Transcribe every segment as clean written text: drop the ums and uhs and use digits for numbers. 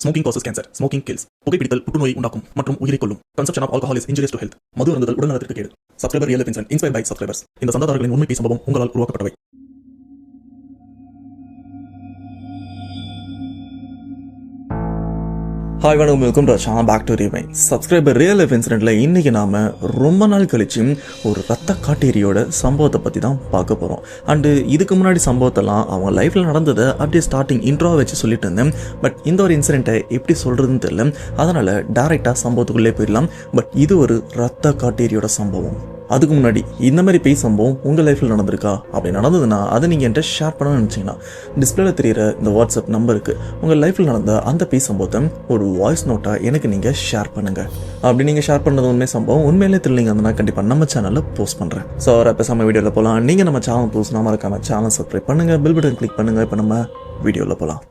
Smoking causes cancer. Smoking kills. புகைப்பிடித்தல் புற்றுநோயை உண்டாக்கும் மற்றும் உயிரை கொல்லும். Consumption of alcohol is injurious to health. மது அருந்துதல் உடல்நலத்திற்கு கேடு. Subscriber real life incident inspired by subscribers. இந்த சந்தாதாரர்களின் உண்மை சம்பவம் உங்களால் உருவாக்கப்பட்டவை. ஹாய் வணக்கம், welcome to channel back to rewind. Subscriber real life இன்சிடென்ட்ல இன்னைக்கு நாம ரொம்ப நாள் கழிச்சு ஒரு ரத்த காட்டேரியோட சம்பவத்தை பற்றி தான் பார்க்க போகிறோம். அண்டு இதுக்கு முன்னாடி சம்பவத்தெல்லாம் அவங்க லைஃப்பில் நடந்ததை அப்படியே ஸ்டார்டிங் இன்ட்ரோ வச்சு சொல்லிட்டு இருந்தேன். பட் இந்த ஒரு இன்சிடென்ட்டை எப்படி சொல்கிறதுன்னு தெரியல, அதனால் டேரெக்டாக சம்பவத்துக்குள்ளே போயிடலாம். பட் இது ஒரு ரத்த காட்டேரியோட சம்பவம். அதுக்கு முன்னாடி இந்த மாதிரி பேய் சம்பவம் உங்கள் லைஃப்பில் நடந்திருக்கா? அப்படி நடந்ததுன்னா அதை நீங்கள் என்கிட்ட ஷேர் பண்ணணும்னு நினச்சிங்கன்னா டிஸ்பிளேல தெரியிற இந்த வாட்ஸ்அப் நம்பருக்கு உங்கள் லைஃப்பில் நடந்த அந்த பேய் சம்பவத்தை ஒரு வாய்ஸ் நோட்டாக எனக்கு நீங்கள் ஷேர் பண்ணுங்கள். அப்படி நீங்கள் ஷேர் பண்ணது உண்மை சம்பவம் உண்மையிலே தெரியலிங்க அந்த கண்டிப்பாக நம்ம சேனலில் போஸ்ட் பண்ணுறேன். ஸோ ஒரு பேசாமல் வீடியோவில் போகலாம். நீங்கள் நம்ம சேனல் புதுசுனா மறக்காம சேனல் சப்ஸ்கிரைப் பண்ணுங்கள், பெல் பட்டன் கிளிக் பண்ணுங்கள். இப்போ நம்ம வீடியோவில் போகலாம்.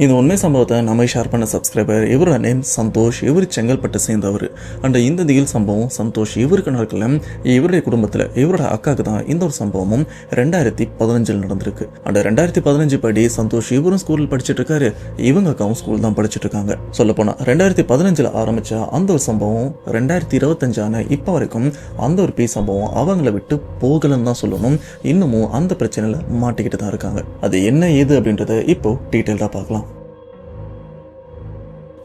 இந்த உண்மை சம்பவத்தை நம்ம ஷேர் பண்ண சப்ஸ்கிரைபர் இவரோட நேம் சந்தோஷ். இவர் செங்கல்பட்டு சேர்ந்தவர். அண்ட் இந்த திகில் சம்பவம் சந்தோஷ் இவருக்கு நடக்கல, இவருடைய குடும்பத்தில் இவரோட அக்காவுக்கு தான் இந்த ஒரு சம்பவமும் 2015 நடந்திருக்கு. அண்ட் 2015 படி சந்தோஷ் இவரும் ஸ்கூலில் படிச்சுட்டு இருக்காரு, இவங்க அக்காவும் ஸ்கூல் தான் படிச்சுட்டு இருக்காங்க. சொல்ல போனா 2015 ஆரம்பிச்ச அந்த ஒரு சம்பவம் 2025 இப்போ வரைக்கும் அந்த ஒரு பேய் சம்பவம் அவங்கள விட்டு போகலன்னு தான் சொல்லணும். இன்னமும் அந்த பிரச்சனையில மாட்டிக்கிட்டு தான் இருக்காங்க. அது என்ன ஏது அப்படின்றத இப்போ டீட்டெயிலாக பார்க்கலாம்.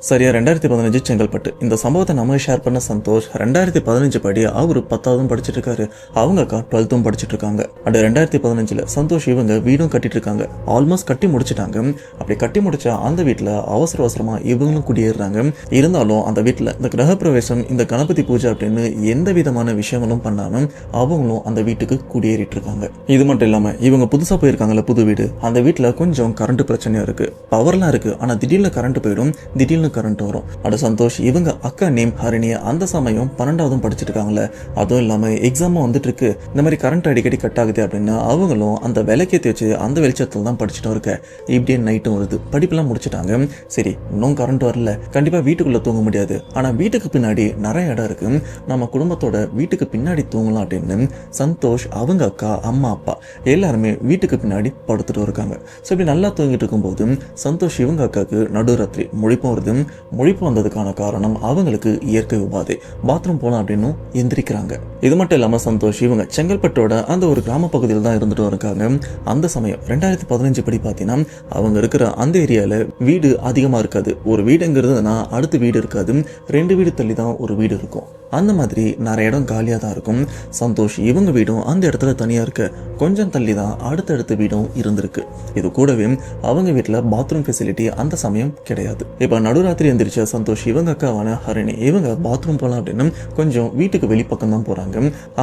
சரியா 2015 செங்கல்பட்டு. இந்த சம்பவத்தை நம்ம ஷேர் பண்ண சந்தோஷ் 2015 படி அவர் 10வது படிச்சுட்டு இருக்காரு, அவங்க அக்கா 12th படிச்சுட்டு இருக்காங்க. அண்ட் 2015 சந்தோஷ் இவங்க வீடும் கட்டிட்டு இருக்காங்க, ஆல்மோஸ்ட் கட்டி முடிச்சுட்டாங்க. அப்படி கட்டி முடிச்ச அந்த வீட்டில் அவசர அவசரமா இவங்களும் குடியேறாங்க. இருந்தாலும் அந்த வீட்டில் இந்த கிரகப்பிரவேசம், இந்த கணபதி பூஜை அப்படின்னு எந்த விதமான விஷயங்களும் பண்ணாம அவங்களும் அந்த வீட்டுக்கு குடியேறிட்டு இருக்காங்க. இது மட்டும் இல்லாம இவங்க புதுசா போயிருக்காங்கல்ல புது வீடு, அந்த வீட்டில் கொஞ்சம் கரண்ட் பிரச்சனையா இருக்கு. பவர்லாம் இருக்கு, ஆனா திடீர்னு கரண்ட் போயிடும், திடீர்னு கரண்ட் வரும். அட சந்தோஷ் இவங்க அக்கா நேம் ஹரிணி, அந்த சமயம் 12வது படிச்சுட்டு இருக்காங்களே, அதுவும் இல்லாம எக்ஸாம் வந்துட்டு இருக்கு. இந்த மாதிரி கரண்ட் அடிக்கடி கட் ஆகுது அப்படின்னு அவங்களும் அந்த விளக்கேற்றி வச்சு அந்த வெளிச்சத்தில் தான் படிச்சுட்டு இருக்க. இப்படியே நைட்டும் வருது, படிப்பெல்லாம் முடிச்சுட்டாங்க. சரி இன்னும் கரண்ட் வரல, கண்டிப்பா வீட்டுக்குள்ள தூங்க முடியாது, ஆனா வீட்டுக்கு பின்னாடி நிறைய இடம் இருக்கு, நம்ம குடும்பத்தோட வீட்டுக்கு பின்னாடி தூங்கலாம் அப்படின்னு சந்தோஷ் அவங்க அக்கா அம்மா அப்பா எல்லாருமே வீட்டுக்கு பின்னாடி படுத்துட்டு இருக்காங்க. ஸோ இப்படி நல்லா தூங்கிட்டு இருக்கும்போது சந்தோஷ் இவங்க அக்காவுக்கு நடுராத்திரி முழிப்பும் வருது. முழிப்பு வந்ததுக்கான காரணம் அவங்களுக்கு இயற்கை உபாதை, பாத்ரூம் போலாம் அப்படின்னு எந்திரிக்கிறாங்க. இது மட்டும் இல்லாம சந்தோஷ் இவங்க செங்கல்பட்டோட அந்த ஒரு கிராம பகுதியில் தான் இருந்துட்டு இருக்காங்க. அந்த சமயம் 2015 படி பார்த்தீங்கன்னா அவங்க இருக்கிற அந்த ஏரியால வீடு அதிகமா இருக்காது. ஒரு வீடுங்கிறதுனா அடுத்த வீடு இருக்காது, 2 வீடு தள்ளி தான் ஒரு வீடு இருக்கும். அந்த மாதிரி நிறைய இடம் காலியாக தான் இருக்கும். சந்தோஷ் இவங்க வீடும் அந்த இடத்துல தனியாக இருக்க, கொஞ்சம் தள்ளி தான் அடுத்தடுத்த வீடும் இருந்திருக்கு. இது கூடவே அவங்க வீட்டில் பாத்ரூம் ஃபெசிலிட்டி அந்த சமயம் கிடையாது. இப்போ நடுராத்திரி எந்திரிச்ச சந்தோஷ் இவங்க அக்காவான ஹரிணி இவங்க பாத்ரூம் போகலாம் அப்படின்னு கொஞ்சம் வீட்டுக்கு வெளிப்பக்கம் தான் போகிறாங்க.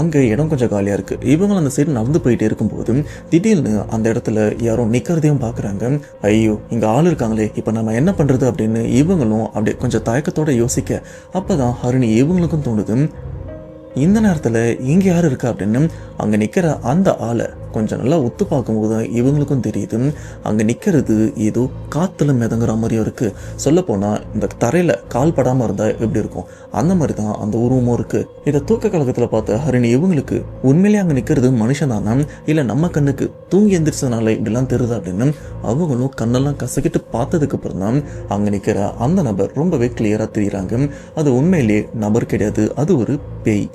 அங்கே இடம் கொஞ்சம் காலியாக இருக்கு. இவங்களும் அந்த சைடு நடந்து போயிட்டே இருக்கும்போது திடீர்னு அந்த இடத்துல யாரோ நிற்கிறதையும் பார்க்குறாங்க. ஐயோ இங்கே ஆள் இருக்காங்களே, இப்போ நம்ம என்ன பண்ணுறது அப்படின்னு இவங்களும் அப்படியே கொஞ்சம் தயக்கத்தோட யோசிக்க, அப்போதான் ஹரிணி இவங்களுக்கும் தோணுது, இந்த நேரத்தில் இங்கே யார் இருக்கா அப்படின்னு. அங்கே நிற்கிற அந்த ஆளை கொஞ்சம் நல்லா ஒத்து பார்க்கும்போது இவங்களுக்கும் தெரியுது, அங்கே நிற்கிறது ஏதோ காற்றுல மிதங்குற மாதிரியும் இருக்குது. சொல்லப்போனால் இந்த தரையில் கால் படாமல் இருந்தால் எப்படி இருக்கும், அந்த மாதிரி தான் அந்த உருவமும் இருக்குது. இதை தூக்க கழகத்தில் பார்த்த ஹரிணி இவங்களுக்கு உண்மையிலேயே அங்கே நிற்கிறது மனுஷன் தானா, இல்லை நம்ம கண்ணுக்கு தூங்கி எந்திரிச்சதுனால இப்படிலாம் தெரியுது அப்படின்னு அவங்களும் கண்ணெல்லாம் கசக்கிட்டு பார்த்ததுக்கு அப்புறம் தான் அங்கே நிற்கிற அந்த நபர் ரொம்பவே கிளியராக தெரியுறாங்க. அது உண்மையிலேயே நபர் கிடையாது, அது ஒரு பேய்.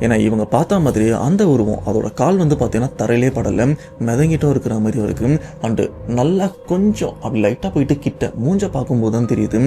ஏன்னா இவங்க பார்த்தா மாதிரி அந்த உருவம் அதோட கால் வந்து பார்த்தீங்கன்னா தரையிலே படலை, மிதங்கிட்டும் இருக்கிற மாதிரி இருக்கு. அண்டு நல்லா கொஞ்சம் அப்படி லைட்டாக போயிட்டு கிட்ட மூஞ்ச பார்க்கும்போது தான் தெரியுது,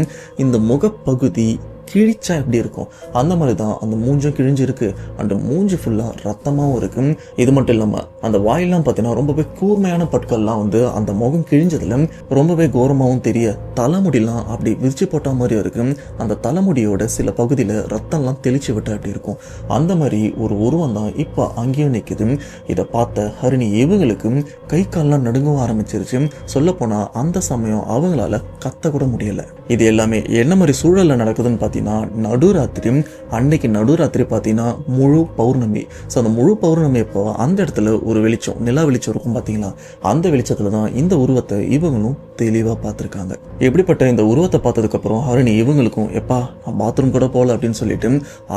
இந்த முகப்பகுதி கிழிச்சா எப்படி இருக்கும் அந்த மாதிரி தான் அந்த மூஞ்சும் கிழிஞ்சிருக்கு. அண்ட் மூஞ்சி ஃபுல்லாக ரத்தமாகவும் இருக்கு. இது மட்டும் இல்லாமல் அந்த வாயெல்லாம் பார்த்தீங்கன்னா ரொம்பவே கூர்மையான பற்கள்லாம் வந்து அந்த முகம் கிழிஞ்சதுல ரொம்பவே கோரமாகவும் தெரிய, தலைமுடிலாம் அப்படி விரிச்சு போட்ட மாதிரியும் இருக்கு. அந்த தலைமுடியோட சில பகுதியில் ரத்தம்லாம் தெளிச்சு விட்டா அப்படி இருக்கும். அந்த மாதிரி ஒரு உருவம் தான் இப்போ அங்கேயும் நிற்குது. இதை பார்த்த ஹரிணி இவங்களுக்கு கை கால்லாம் நடுங்கவும் ஆரம்பிச்சிருச்சு. சொல்லப்போனால் அந்த சமயம் அவங்களால கத்த கூட முடியலை. இது எல்லாமே என்ன மாதிரி சூழலில் நடக்குதுன்னு பார்த்தீங்கன்னா பார்த்தீங்கன்னா அன்னைக்கு நடுராத்திரி பார்த்தீங்கன்னா முழு பௌர்ணமி. ஸோ அந்த முழு பௌர்ணமி அப்போ அந்த இடத்துல ஒரு வெளிச்சம், நிலா வெளிச்சம் இருக்கும் பார்த்தீங்களா, அந்த வெளிச்சத்தில் தான் இந்த உருவத்தை இவங்களும் தெளிவாக பார்த்துருக்காங்க. எப்படிப்பட்ட இந்த உருவத்தை பார்த்ததுக்கப்புறம் ஹரிணி இவங்களுக்கும் எப்பா நான் பாத்ரூம் கூட போகல அப்படின்னு சொல்லிட்டு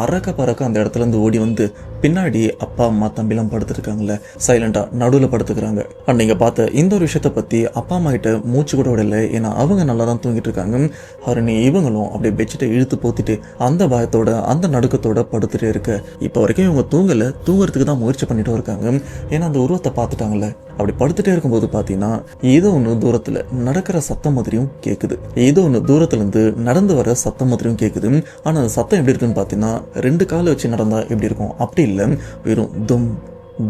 அறக்க பறக்க அந்த இடத்துல இருந்து ஓடி வந்து பின்னாடி அப்பா அம்மா தம்பிலாம் படுத்துருக்காங்கல்ல, சைலண்டாக நடுவில் படுத்துக்கிறாங்க. அண்ட் நீங்கள் பார்த்த இந்த ஒரு விஷயத்தை பற்றி அப்பா அம்மா கிட்ட மூச்சு கூட விடலை, ஏன்னா அவங்க நல்லா தான் தூங்கிட்டு இருக்காங்க. ஹரிணி இவங்களும் அப்படியே பெட்ஷீட்டை இழுத்து போத்திட்டு அந்த பயத்தோட அந்த நடுக்கத்தோட படுத்துட்டே இருக்க இப்போ வரைக்கும் இவங்க தூங்குறதுக்கு தான் முயற்சி பண்ணிட்டு இருக்காங்க. ஏன்னா அந்த உருவத்தை பார்த்துட்டாங்கல்ல. அப்படி படுத்துட்டே இருக்கும்போது பார்த்தீங்கன்னா ஏதோ ஒன்று தூரத்தில் நடக்கிற சத்தம் மாதிரியும் கேட்குது, ஏதோ ஒன்று தூரத்துலேருந்து நடந்து வர சத்தம் மாதிரியும் கேட்குது. ஆனால் அந்த சத்தம் எப்படி இருக்குன்னு பார்த்தீங்கன்னா 2 காலை வச்சு நடந்தா எப்படி இருக்கும் அப்படி இல்லை, வெறும் தும்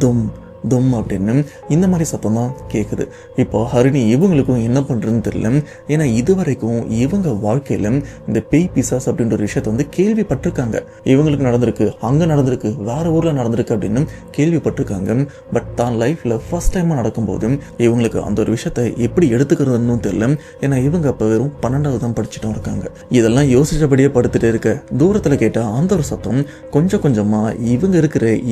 தும் தும் அப்படின்னு இந்த மாதிரி சத்தம் தான் கேட்குது. இப்போ ஹரிணி இவங்களுக்கும் என்ன பண்ணுறதுன்னு தெரியல. ஏன்னா இதுவரைக்கும் இவங்க வாழ்க்கையில் இந்த பேய் பிசாஸ் அப்படின்ற ஒரு விஷயத்த வந்து கேள்விப்பட்டிருக்காங்க. இவங்களுக்கு நடந்திருக்கு, அங்கே நடந்திருக்கு, வேற ஊரில் நடந்திருக்கு அப்படின்னு கேள்விப்பட்டிருக்காங்க. பட் தான் லைஃப்பில் ஃபர்ஸ்ட் டைமாக நடக்கும்போது இவங்களுக்கு அந்த ஒரு விஷயத்த எப்படி எடுத்துக்கிறதுன்னு தெரியல. ஏன்னா இவங்க அப்போ வெறும் 12வது தான் படிச்சுட்டும் இருக்காங்க. இதெல்லாம் யோசிச்சபடியே படுத்துட்டு இருக்க தூரத்தில் கேட்டால் அந்த ஒரு சத்தம் கொஞ்சம் கொஞ்சமாக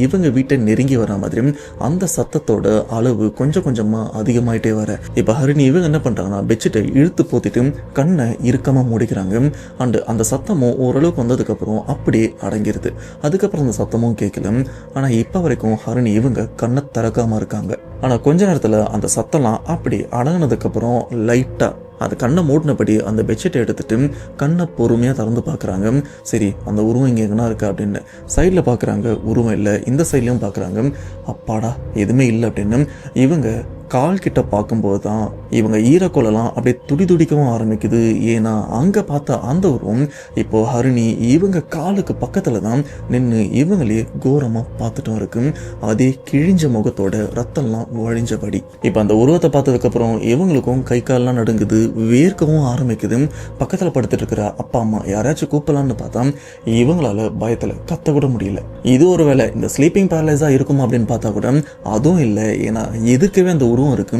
இவங்க வீட்டை நெருங்கி வர மாதிரி அந்த சத்தத்தோட அளவு கொஞ்சம் கொஞ்சமா அதிகமாயிட்டே வர இப்ப ஹரிணி இவங்க என்ன பண்றாங்கன்னா பெட்ஷீட்டை இழுத்து போத்திட்டு கண்ணை இறுக்கமா மூடிக்கிறாங்க. அண்ட் அந்த சத்தமும் ஓரளவுக்கு வந்ததுக்கு அப்புறம் அப்படியே அடங்கிருது. அதுக்கப்புறம் அந்த சத்தமும் கேட்கல. ஆனா இப்ப வரைக்கும் ஹரிணி இவங்க கண்ணை திறக்காம இருக்காங்க. ஆனா கொஞ்ச நேரத்துல அந்த சத்தம்லாம் அப்படி அடங்கினதுக்கு அப்புறம் லைட்டா அது கண்ணை மூடினபடி அந்த பெட்ஷீட்டை எடுத்துட்டு கண்ணை பொறுமையாக திறந்து பார்க்குறாங்க. சரி அந்த உருவம் இங்கே எங்கன்னா இருக்கா அப்படின்னு சைடில் பார்க்குறாங்க, உருவம் இல்லை. இந்த சைட்லையும் பார்க்குறாங்க, அப்பாடா எதுவுமே இல்லை அப்படின்னு இவங்க கால் கிட்ட பார்க்கும்போது தான் இவங்க ஈரக்கொள்ளலாம் அப்படியே துடிக்கவும் ஆரம்பிக்குது. ஏன்னா அங்கே பார்த்த அந்த உருவம் இப்போ ஹரிணி இவங்க காலுக்கு பக்கத்தில் தான் நின்று இவங்களே கோரமாக பார்த்துட்டும் இருக்கு. அதே கிழிஞ்ச முகத்தோட ரத்தம்லாம் வழிஞ்சபடி இப்போ அந்த உருவத்தை பார்த்ததுக்கப்புறம் இவங்களுக்கும் கை கால்லாம் நடுங்குது, வேர்க்கவும் ஆரம்பிக்குது. பக்கத்தில் படுத்துட்டு இருக்கிற அப்பா அம்மா யாராச்சும் கூப்பிடலான்னு பார்த்தா இவங்களால பயத்தில் கத்த கூட முடியல. இது ஒரு வேளை இந்த ஸ்லீப்பிங் பேரலைஸாக இருக்குமா அப்படின்னு பார்த்தா கூட அதுவும் இல்லை. ஏன்னா எதுக்கவே அந்த உருவம் இருக்கு,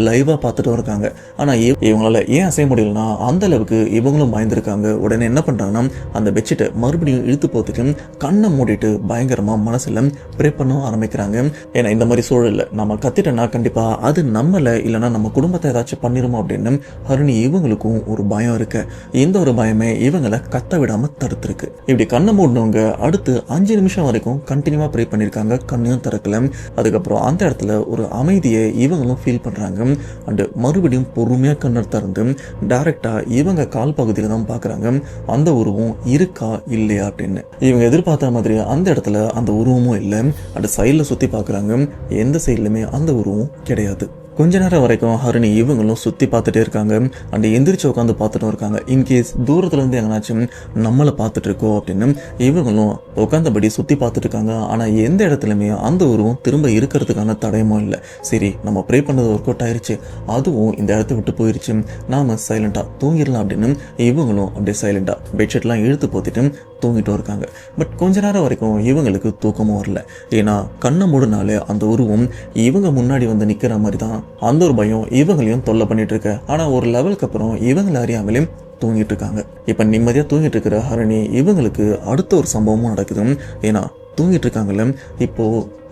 லைவா பார்த்துட்டு இருக்காங்க. ஆனா இவங்களால ஏன் அசைய முடியலன்னா அந்த அளவுக்கு இவங்களும் பயந்துருக்காங்க. உடனே என்ன பண்றாங்கன்னா அந்த பெட்ஷீட்டை மறுபடியும் இழுத்து போத்துட்டு கண்ணை மூடிட்டு பயங்கரமா மனசுல ப்ரே பண்ண ஆரம்பிக்கிறாங்க. ஏன்னா இந்த மாதிரி சூழல்ல நம்ம கத்திட்டோம்னா கண்டிப்பா அது நம்மள இல்லைன்னா நம்ம குடும்பத்தை ஏதாச்சும் பண்ணிருமோ அப்படின்னு ஹரிணி இவங்களுக்கும் ஒரு பயம் இருக்கு. இந்த ஒரு பயமே இவங்களை கத்த விடாம தடுத்துருக்கு. இப்படி கண்ணை மூடினவங்க அடுத்து 5 நிமிஷம் வரைக்கும் கண்டினியூவா ப்ரே பண்ணிருக்காங்க, கண்ணையும் திறக்கல. அதுக்கப்புறம் அந்த இடத்துல ஒரு அமைதியை இவங்களும் ஃபீல் பண்றாங்க. அண்ட் மறுபடியும் பொறுமையா கண்ணை திறந்து டைரக்டா இவங்க கால் பகுதியில தான் பாக்குறாங்க அந்த உருவம் இருக்கா இல்லையா அப்படின்னு. இவங்க எதிர்பார்த்த மாதிரி அந்த இடத்துல அந்த உருவமும் இல்லை. அண்ட் சைட்ல சுத்தி பாக்குறாங்க, எந்த சைட்லயுமே அந்த உருவம் கிடையாது. கொஞ்ச நேரம் வரைக்கும் ஹரிணி இவங்களும் சுற்றி பார்த்துட்டே இருக்காங்க. அண்ட் எந்திரிச்சு உட்காந்து பார்த்துட்டும் இருக்காங்க. இன்கேஸ் தூரத்துலேருந்து எங்கனாச்சும் நம்மளை பார்த்துட்டு இருக்கோம் அப்படின்னு இவங்களும் உட்காந்தபடி சுற்றி பார்த்துட்டு இருக்காங்க. ஆனால் எந்த இடத்துலையுமே அந்த உருவம் திரும்ப இருக்கிறதுக்கான தடயமும் இல்லை. சரி நம்ம ப்ரே பண்ணது ஒர்க் அவுட் ஆயிடுச்சு, அதுவும் இந்த இடத்த விட்டு போயிடுச்சு, நாம சைலண்டாக தூங்கிடலாம் அப்படின்னு இவங்களும் அப்படியே சைலண்டாக பெட்ஷீட்லாம் இழுத்து போத்திட்டு தூங்கிட்டும் இருக்காங்க. பட் கொஞ்ச நேரம் வரைக்கும் இவங்களுக்கு தூக்கமும் வரல. ஏன்னா கண்ணை மூடினாலே அந்த உருவம் இவங்க முன்னாடி வந்து நிற்கிற மாதிரி தான் அந்த ஒரு பயம் இவங்களையும் தொல்லை பண்ணிட்டு இருக்க. ஆனா ஒரு லெவலுக்கு அப்புறம் இவங்களை அறியாமலே தூங்கிட்டு இருக்காங்க. இப்ப நிம்மதியா தூங்கிட்டு இருக்கிற ஹரிணி இவங்களுக்கு அடுத்த ஒரு சம்பவமும் நடக்குது. ஏன்னா தூங்கிட்டு இருக்காங்கல்ல, இப்போ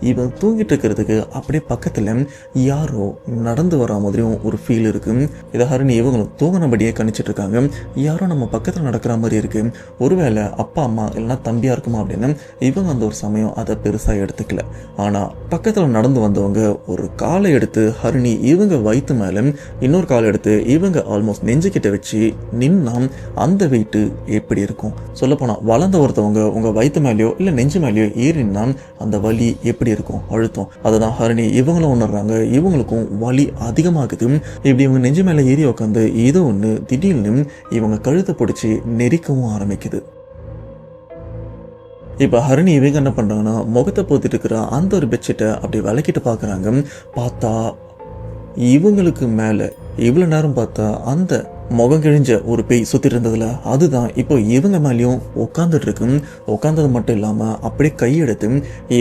இவன் தூங்கிட்டு இருக்கிறதுக்கு அப்படியே பக்கத்துல யாரோ நடந்து வர மாதிரியும் ஒரு ஃபீல் இருக்கு. இதை ஹரிணி இவங்களும் தூங்கினபடியே கணிச்சிட்டு இருக்காங்க. யாரோ நம்ம பக்கத்துல நடக்கிற மாதிரி இருக்கு, ஒருவேளை அப்பா அம்மா இல்லைன்னா தம்பியா இருக்குமா அப்படின்னு இவங்க அந்த ஒரு சமயம் அதை பெருசா எடுத்துக்கல. ஆனா பக்கத்துல நடந்து வந்தவங்க ஒரு காலை எடுத்து ஹரிணி இவங்க வயிற்று மேல இன்னொரு காலை எடுத்து இவங்க ஆல்மோஸ்ட் நெஞ்சுக்கிட்ட வச்சு நின்னா அந்த வெயிட்டு எப்படி இருக்கும்? சொல்ல போனா வளர்ந்த ஒருத்தவங்க உங்க வயிற்று மேலேயோ இல்ல நெஞ்சு மேலேயோ ஏறினா அந்த வலி எப்படி இருக்கும், அழுத்தம். அதுதான் ஹரிணி இவங்களும் உணர்றாங்க. இவங்களுக்கும் வலி அதிகமாகுது. இப்படி இவங்க நெஞ்சு மேல ஏறி உட்காந்து ஏதோ ஒன்று திடீர்னு இவங்க கழுத்தை பிடிச்சி நெரிக்கவும் ஆரம்பிக்குது. இப்போ ஹரிணி இவங்க என்ன பண்றாங்கன்னா முகத்தை போத்திட்டு இருக்கிற அந்த ஒரு பெட்ஷீட்டை அப்படி விளக்கிட்டு பார்க்குறாங்க. பார்த்தா இவங்களுக்கு மேலே இவ்வளோ நேரம் பார்த்தா அந்த முகம் கிழிஞ்ச ஒரு பேய் சுத்திட்டு இருந்ததுல அதுதான் இப்போ இவங்க மேலேயும் உட்காந்துட்டு இருக்கு. உட்காந்தது மட்டும் இல்லாம அப்படியே கையெடுத்து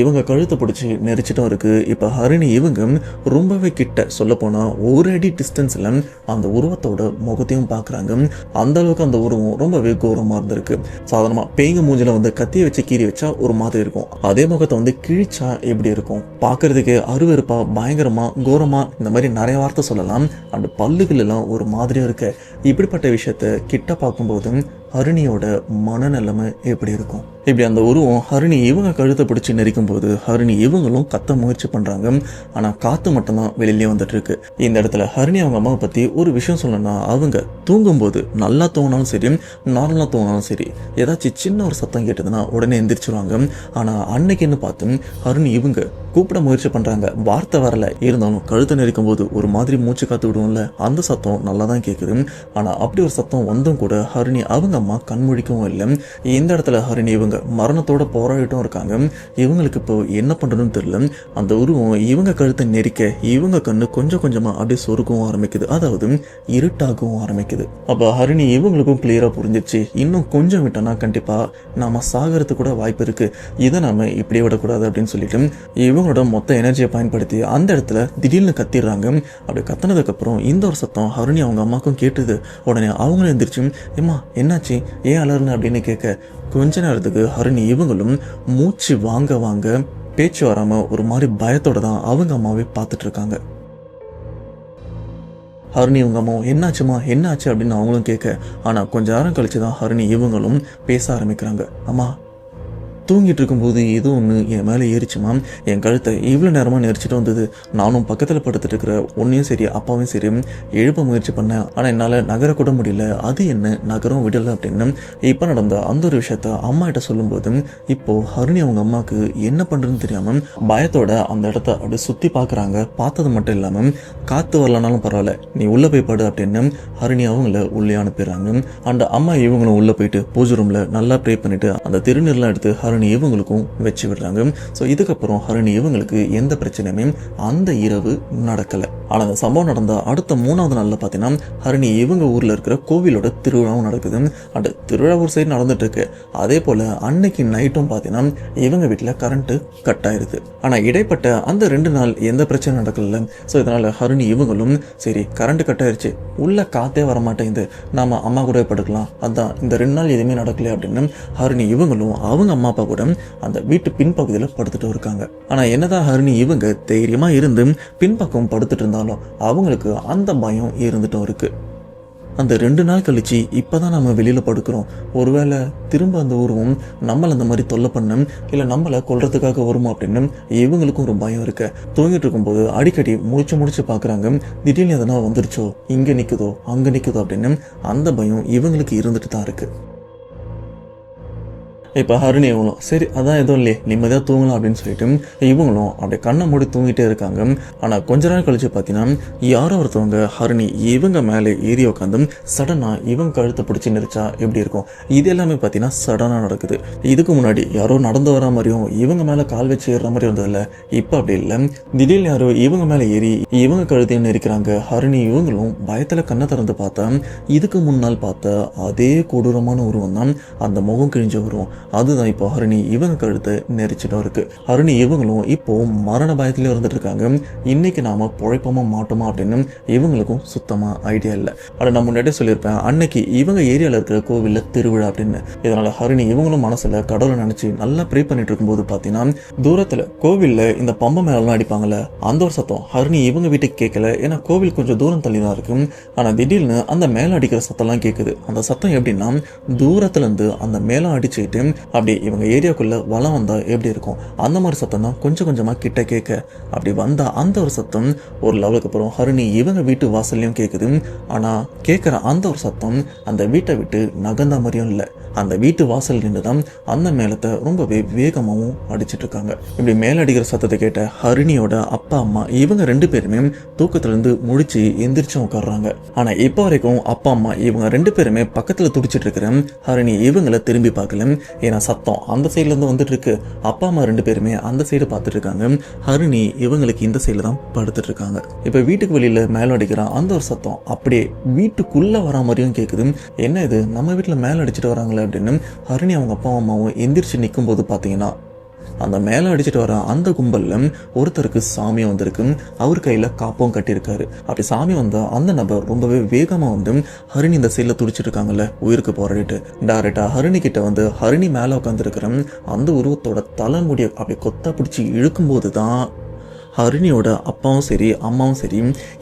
இவங்க கழுத்தை பிடிச்சி நெரிச்சிட்டும் இருக்கு. இப்போ ஹரிணி இவங்க ரொம்பவே கிட்ட சொல்ல போனா ஒரு அடி டிஸ்டன்ஸ்ல அந்த உருவத்தோட முகத்தையும் பார்க்குறாங்க. அந்த அளவுக்கு அந்த உருவம் ரொம்பவே கோரமா இருந்திருக்கு. சாதாரணமா பேய்ங்க மூஞ்சில கத்தியை வச்சு கீறி வச்சா ஒரு மாதிரி இருக்கும், அதே முகத்தை கிழிச்சா எப்படி இருக்கும், பார்க்கறதுக்கு அருவருப்பா பயங்கரமா கோரமா இந்த மாதிரி நிறைய வார்த்தை சொல்லலாம். அந்த பல்லுகள் எல்லாம் ஒரு மாதிரியா இருக்கு. இப்படிப்பட்ட விஷயத்த கிட்ட பார்க்கும்போது ஹரிணியோட மனநிலைமை எப்படி இருக்கும்? இப்படி அந்த உருவம் ஹரிணி இவங்க கழுத்தை பிடிச்சி நெரிக்கும் போது ஹரிணி இவங்களும் கத்த முயற்சி பண்றாங்க. ஆனா காத்து மட்டும்தான் வெளியிலே வந்துட்டு இருக்கு. இந்த இடத்துல ஹரிணி அவங்க அம்மாவை பத்தி ஒரு விஷயம் சொல்லணும்னா, அவங்க தூங்கும்போது நல்லா தூங்கினாலும் சரி நார்மலா தூங்கினாலும் சரி ஏதாச்சும் சின்ன ஒரு சத்தம் கேட்டதுன்னா உடனே எந்திரிச்சிருவாங்க. ஆனா அன்னைக்குன்னு பார்த்து ஹரிணி இவங்க கூப்பிட முயற்சி பண்றாங்க, வார்த்தை வரல, இருந்தாலும் கழுத்தை நெரிக்கும் போது ஒரு மாதிரி மூச்சு காத்து விடுவோம்ல, அந்த சத்தம் நல்லா தான் கேட்குது. ஆனா அப்படி ஒரு சத்தம் வந்தும் கூட ஹரிணி அவங்க அம்மா கண்முழிக்கவும் இல்லை. இந்த இடத்துல ஹரிணி இவங்க மரணத்தோட போராடிட்டும் இருக்காங்க. இவங்களுக்கு இப்போ என்ன பண்றதுன்னு தெரியல. அந்த உருவம் இவங்க கழுத்தை நெரிக்க இவங்க கண்ணு கொஞ்சம் கொஞ்சமா அப்படியே சொருக்கவும் ஆரம்பிக்குது, அதாவது இருட்டாகவும் ஆரம்பிக்குது. அப்ப ஹரிணி இவங்களுக்கும் கிளியரா புரிஞ்சிச்சு, இன்னும் கொஞ்சம் விட்டோம்னா கண்டிப்பா நாம சாகிறதுக்கு கூட வாய்ப்பு இருக்கு, இதை நாம இப்படியே விடக்கூடாது அப்படின்னு சொல்லிட்டு இவங்களோட மொத்த எனர்ஜியை பயன்படுத்தி அந்த இடத்துல திடீர்னு கத்திடுறாங்க. அப்படி கத்தினதுக்கு அப்புறம் இந்த ஒரு சத்தம் ஹரிணி அவங்க அம்மாக்கும் கேட்டுது. உடனே அவங்களும் எந்திரிச்சு, ஏம்மா என்னாச்சு, ஏன் அலர்னு அப்படின்னு கேட்க கொஞ்ச நேரத்துக்கு ஹரிணி இவங்களும் மூச்சு வாங்க வாங்க பேச்சு வராம ஒரு மாதிரி பயத்தோட தான் அவங்க அம்மாவே பார்த்துட்டு இருக்காங்க. ஹரிணி இவங்க அம்மாவும் என்னாச்சுமா என்னாச்சு அப்படின்னு அவங்களும் கேட்க, ஆனா கொஞ்ச நேரம் கழிச்சு தான் ஹரிணி இவங்களும் பேச ஆரம்பிக்கிறாங்க. அம்மா தூங்கிட்டு இருக்கும்போது ஏதோ ஒன்று என் மேலே ஏறிச்சுமா, என் கழுத்தை இவ்வளோ நேரமாக நெரிச்சிட்டு வந்தது. நானும் பக்கத்தில் படுத்துட்டு இருக்கிற ஒன்றையும் சரி அப்பாவையும் சரி எழுப்ப முயற்சி பண்ணேன், ஆனால் என்னால் நகரக்கூட முடியல, அது என்ன நகரம் விடலை அப்படின்னு இப்போ நடந்த அந்த ஒரு விஷயத்த அம்மா கிட்ட சொல்லும்போது இப்போ ஹரிணி அவங்க அம்மாவுக்கு என்ன பண்ணுறதுன்னு தெரியாமல் பயத்தோட அந்த இடத்த அப்படி சுற்றி பார்க்குறாங்க. பார்த்தது மட்டும் இல்லாமல் காற்று வரலனாலும் பரவாயில்ல, நீ உள்ளே போய் படு அப்படின்னு ஹரிணி அவங்கள உள்ளே அனுப்பிடுறாங்க. அந்த அம்மா இவங்களும் உள்ளே போயிட்டு பூஜை ரூமில் நல்லா ப்ரே பண்ணிட்டு அந்த திருநீர்லாம் எடுத்து ஹரிணி இவங்களுக்கும் வச்சு விடுறாங்க. ஸோ இதுக்கப்புறம் ஹரிணி இவங்களுக்கு எந்த பிரச்சனையுமே அந்த இரவு நடக்கலை. ஆனால் அந்த சம்பவம் நடந்த அடுத்த 3வது நாளில் பார்த்தீங்கன்னா ஹரிணி இவங்க ஊரில் இருக்கிற கோவிலோட திருவிழாவும் நடக்குது. அந்த திருவிழா ஒரு சைடு நடந்துட்டு இருக்கு. அதே போல் அன்னைக்கு நைட்டும் பார்த்தீங்கன்னா இவங்க வீட்டில் கரண்ட்டு கட் ஆயிருது. ஆனால் இடைப்பட்ட அந்த 2 நாள் எந்த பிரச்சனை நடக்கல. ஸோ இதனால் ஹரிணி இவங்களும் சரி கரண்ட் கட் ஆயிருச்சு, உள்ள காற்றே வரமாட்டேங்குது, நாம் அம்மா கூட படுக்கலாம், அதான் இந்த 2 நாள் எதுவுமே நடக்கல அப்படின்னு ஹரிணி இவங்களும் அவங்க அம்மா அப்பா கூட அந்த வீட்டு பின்பகுதியில் படுத்துட்டு இருக்காங்க. ஆனா என்னதான் ஹரிணி இவங்க தைரியமா இருந்து பின்பக்கம் படுத்துட்டு இருந்தாலும் அவங்களுக்கு அந்த பயம் இருந்துட்டும் இருக்கு. அந்த 2 நாள் கழிச்சு இப்பதான் நம்ம வெளியில படுக்கிறோம், ஒருவேளை திரும்ப அந்த உருவம் நம்மளை அந்த மாதிரி தொல்லை பண்ணும் இல்லை நம்மளை கொல்றதுக்காக வருமா அப்படின்னு இவங்களுக்கும் ஒரு பயம் இருக்கு. தூங்கிட்டு இருக்கும்போது அடிக்கடி முடிச்சு பார்க்குறாங்க, திடீர்னு எதனா வந்துருச்சோ, இங்கே நிற்குதோ அங்கே நிற்குதோ அப்படின்னு அந்த பயம் இவங்களுக்கு இருந்துட்டு தான் இருக்கு. இப்போ ஹரிணி இவங்களும் சரி அதான் எதுவும் இல்லையே நிம்மதியாக தூங்கலாம் அப்படின்னு சொல்லிட்டு இவங்களும் அப்படியே கண்ணை மூடி தூங்கிட்டே இருக்காங்க. ஆனால் கொஞ்ச நேரம் கழிச்சு பார்த்தீங்கன்னா யாரோ ஒருத்தவங்க ஹரிணி இவங்க மேலே ஏறி உட்காந்து சடனாக இவங்க கழுத்தை பிடிச்சி நெரிச்சா எப்படி இருக்கும், இது எல்லாமே பார்த்தீங்கன்னா சடனாக நடக்குது. இதுக்கு முன்னாடி யாரோ நடந்து வர மாதிரியும் இவங்க மேலே கால் வச்சு ஏறுற மாதிரி இருந்ததில்ல, இப்போ அப்படி இல்லை, திடீர்னு யாரோ இவங்க மேலே ஏறி இவங்க கழுத்தையும் நெரிக்கிறாங்க. ஹரிணி இவங்களும் பயத்தில் கண்ணை திறந்து பார்த்தா இதுக்கு முன்னால் பார்த்த அதே கொடூரமான உருவம் தான் அந்த முகம் கிழிஞ்ச உருவம், அதுதான் இப்போ ஹரிணி இவங்க கழுத்தை நெரிச்சிட்டும் இருக்கு. ஹரிணி இவங்களும் இப்போ மரண பயத்திலே இருந்துட்டு இருக்காங்க. இன்னைக்கு நாம பொழைப்போமா மாட்டோமா அப்படின்னு இவங்களுக்கும் சுத்தமா ஐடியா இல்லை. அதை நான் முன்னாடியே சொல்லியிருப்பேன், அன்னைக்கு இவங்க ஏரியாவில் இருக்கிற கோவிலில் திருவிழா அப்படின்னு. இதனால ஹரிணி இவங்களும் மனசுல கடவுளை நினைச்சு நல்லா ப்ரே பண்ணிட்டு இருக்கும்போது பார்த்தீங்கன்னா தூரத்துல கோவில்ல இந்த பம்பை மேலாம் அடிப்பாங்கல்ல, அந்த ஒரு சத்தம் ஹரிணி இவங்க வீட்டுக்கு கேட்கல, ஏன்னா கோவில் கொஞ்சம் தூரம் தள்ளி தான் இருக்கு. ஆனா திடீர்னு அந்த மேல அடிக்கிற சத்தம்லாம் கேட்குது. அந்த சத்தம் எப்படின்னா தூரத்துல இருந்து அந்த மேலம் அடிச்சுட்டு அப்படி இவங்க ஏரியாக்குள்ள வளம் வந்தா எப்படி இருக்கும் அந்த மாதிரி சத்தம் தான் கொஞ்சம் கொஞ்சமா கிட்ட கேட்க, அப்படி வந்தா அந்த ஒரு சத்தம் ஒரு லெவலுக்கு அப்புறம் ஹரிணி இவங்க வீட்டு வாசல்லையும் கேட்குது. ஆனா கேட்குற அந்த ஒரு சத்தம் அந்த வீட்டை விட்டு நகர்ந்த மாதிரியும் இல்லை, அந்த வீட்டு வாசல் நின்றுதான் அந்த மேலத்தை ரொம்பவே வேகமாகவும் அடிச்சிட்டு இருக்காங்க. இப்படி மேல அடிக்கிற சத்தத்தை கேட்ட ஹரிணியோட அப்பா அம்மா இவங்க 2 பேருமே தூக்கத்துல இருந்து முழிச்சு எந்திரிச்சும் உட்காடுறாங்க. ஆனா இப்போ வரைக்கும் அப்பா அம்மா இவங்க 2 பேருமே பக்கத்துல துடிச்சிட்டு இருக்கிற ஹரிணி இவங்களை திரும்பி பார்க்கல. ஏன்னா சத்தம் அந்த சைட்ல இருந்து வந்துட்டு இருக்கு. அப்பா அம்மா 2 பேருமே அந்த சைடு பார்த்துட்டு இருக்காங்க. ஹரிணி இவங்களுக்கு இந்த சைடுல தான் படுத்துட்டு இருக்காங்க. இப்ப வீட்டுக்கு வெளியில மேல அடிக்கிற அந்த ஒரு சத்தம் அப்படியே வீட்டுக்குள்ள வர மாதிரியும் கேக்குது. என்ன இது, நம்ம வீட்டுல மேல அடிச்சுட்டு வராங்களே அப்படின்னு ஹரிணி அவங்க அப்பா அம்மாவும் எந்திரிச்சு நிற்கும் போது பாத்தீங்கன்னா அந்த மேலே அடிச்சுட்டு வர அந்த கும்பல்ல ஒருத்தருக்கு சாமி வந்திருக்கு. அவர் கையில காப்பும் கட்டியிருக்காரு. அப்படி சாமி வந்த அந்த நபர் ரொம்பவே வேகமா வந்து ஹரிணி இந்த சைட்ல துடிச்சிட்டு இருக்காங்கல்ல, உயிருக்கு போராடிட்டு டைரக்டா ஹரிணி கிட்ட வந்து ஹரிணி மேல உட்காந்துருக்கிற அந்த உருவத்தோட தலைமுடிய அப்படி கொத்தா பிடிச்சி இழுக்கும் போதுதான் ஹரிணியோட அப்பாவும் சரி அம்மாவும் சரி